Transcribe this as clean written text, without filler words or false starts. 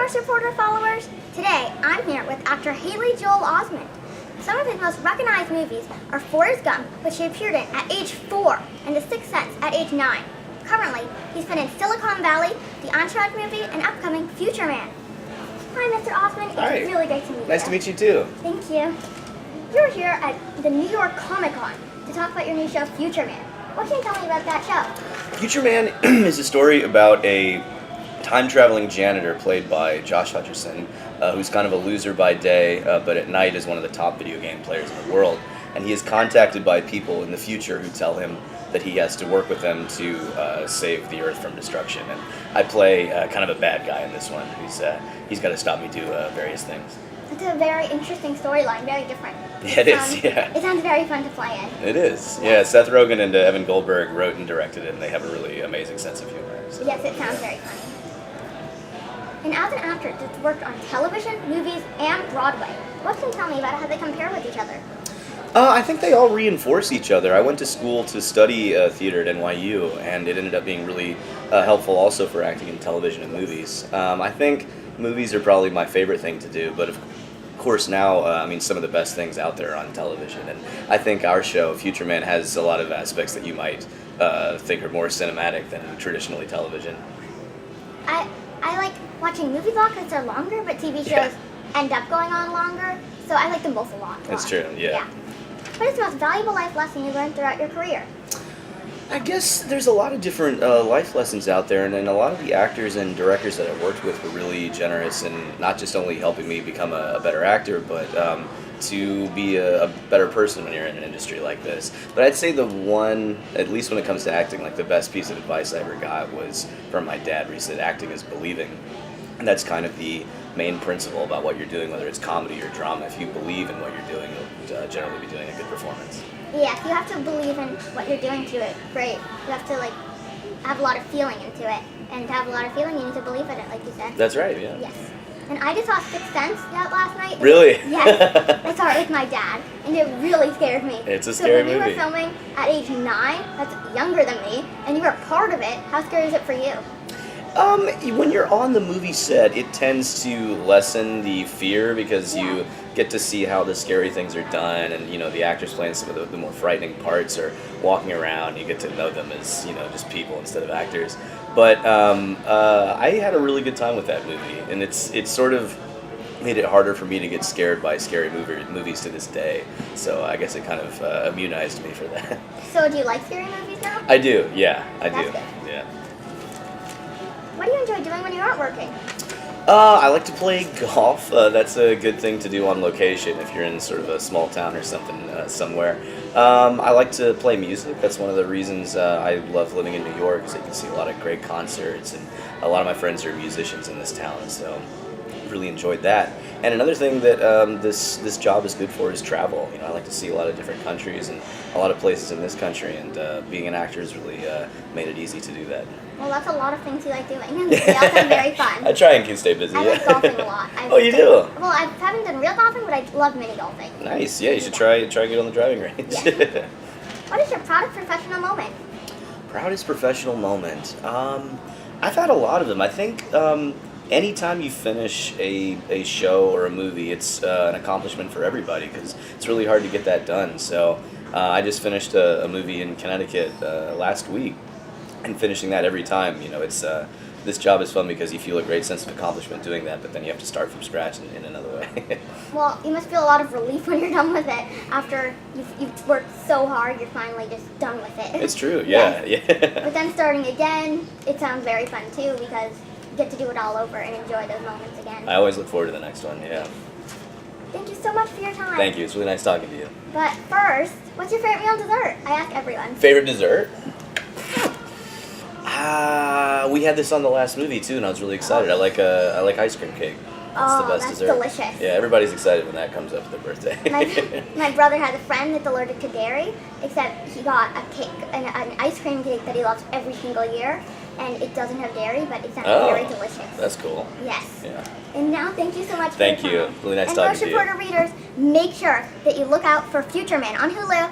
Rush Reporter followers! Today, I'm here with actor Haley Joel Osment. Some of his most recognized movies are Forrest Gump, which he appeared in at age 4, and The Sixth Sense at age 9. Currently, he's been in Silicon Valley, the Entourage movie, and upcoming Future Man. Hi, Mr. Osment. It's Hi. really great to meet you. Nice to meet you too. Thank you. You're here at the New York Comic Con to talk about your new show, Future Man. What can you tell me about that show? Future Man is a story about a time-traveling janitor played by Josh Hutcherson, who's kind of a loser by day, but at night is one of the top video game players in the world. And he is contacted by people in the future who tell him that he has to work with them to save the Earth from destruction. And I play kind of a bad guy in this one. He's got to stop me do various things. It's a very interesting storyline, very different. Yeah, it is, yeah. It sounds very fun to play in. It is. Yeah, Seth Rogen and Evan Goldberg wrote and directed it, and they have a really amazing sense of humor. So. Yes, it sounds very funny. And as an actor that's worked on television, movies, and Broadway, what can you tell me about how they compare with each other? I think they all reinforce each other. I went to school to study theater at NYU, and it ended up being really helpful also for acting in television and movies. I think movies are probably my favorite thing to do, but of course now, some of the best things out there are on television. And I think our show, Future Man, has a lot of aspects that you might think are more cinematic than traditionally television. I like watching movies a lot because they're longer, but TV shows end up going on longer, so I like them both a lot. That's true, yeah. What is the most valuable life lesson you learned throughout your career? I guess there's a lot of different life lessons out there, and a lot of the actors and directors that I've worked with were really generous in not just only helping me become a better actor, but to be a better person when you're in an industry like this. But I'd say the one, at least when it comes to acting, like the best piece of advice I ever got was from my dad, where he said acting is believing. And that's kind of the main principle about what you're doing, whether it's comedy or drama. If you believe in what you're doing, you'll generally be doing a good performance. Yes, you have to believe in what you're doing to do it great. You have to have a lot of feeling into it. And to have a lot of feeling, you need to believe in it, like you said. That's right, yeah. Yes. And I just saw Sixth Sense last night. Really? Yes. I saw it with my dad, and it really scared me. It's a scary movie. So when you were filming at age 9, that's younger than me, and you were part of it, how scary is it for you? When you're on the movie set, it tends to lessen the fear because you get to see how the scary things are done, and the actors playing some of the more frightening parts are walking around. You get to know them as just people instead of actors. But I had a really good time with that movie, and it's sort of made it harder for me to get scared by scary movies to this day. So I guess it kind of immunized me for that. So do you like scary movies now? I do, yeah, I do. That's good. Yeah. What do you enjoy doing when you aren't working? I like to play golf. That's a good thing to do on location if you're in sort of a small town or something somewhere. I like to play music. That's one of the reasons I love living in New York, is you can see a lot of great concerts, and a lot of my friends are musicians in this town, so really enjoyed that. And another thing that this job is good for is travel. I like to see a lot of different countries and a lot of places in this country, and being an actor has really made it easy to do that. Well, that's a lot of things you like doing, and they all sound very fun. I try and stay busy. I like golfing a lot. Oh, you do? Well, I haven't done real golfing, but I love mini golfing. Nice. Yeah, you should try get on the driving range. Yeah. What is your proudest professional moment? Proudest professional moment? I've had a lot of them. I think anytime you finish a show or a movie, it's an accomplishment for everybody, because it's really hard to get that done. So I just finished a movie in Connecticut last week, and finishing that every time, it's this job is fun because you feel a great sense of accomplishment doing that, but then you have to start from scratch in another way. Well, you must feel a lot of relief when you're done with it. After you've worked so hard, you're finally just done with it. It's true, yeah. Yes. Yeah. But then starting again, it sounds very fun too, because you get to do it all over and enjoy those moments again. I always look forward to the next one, yeah. Thank you so much for your time. Thank you, it's really nice talking to you. But first, what's your favorite meal and dessert? I ask everyone. Favorite dessert? We had this on the last movie too, and I was really excited. I like ice cream cake. That's the best dessert. Delicious. Yeah, everybody's excited when that comes up for their birthday. My brother has a friend that's allergic to dairy, except he got a cake, an ice cream cake that he loves every single year, and it doesn't have dairy, but it's very delicious. That's cool. Yes. Yeah. And now, thank you so much Thank for your you. time. Really nice and talking to Rush you. Reporter readers, make sure that you look out for Future Man on Hulu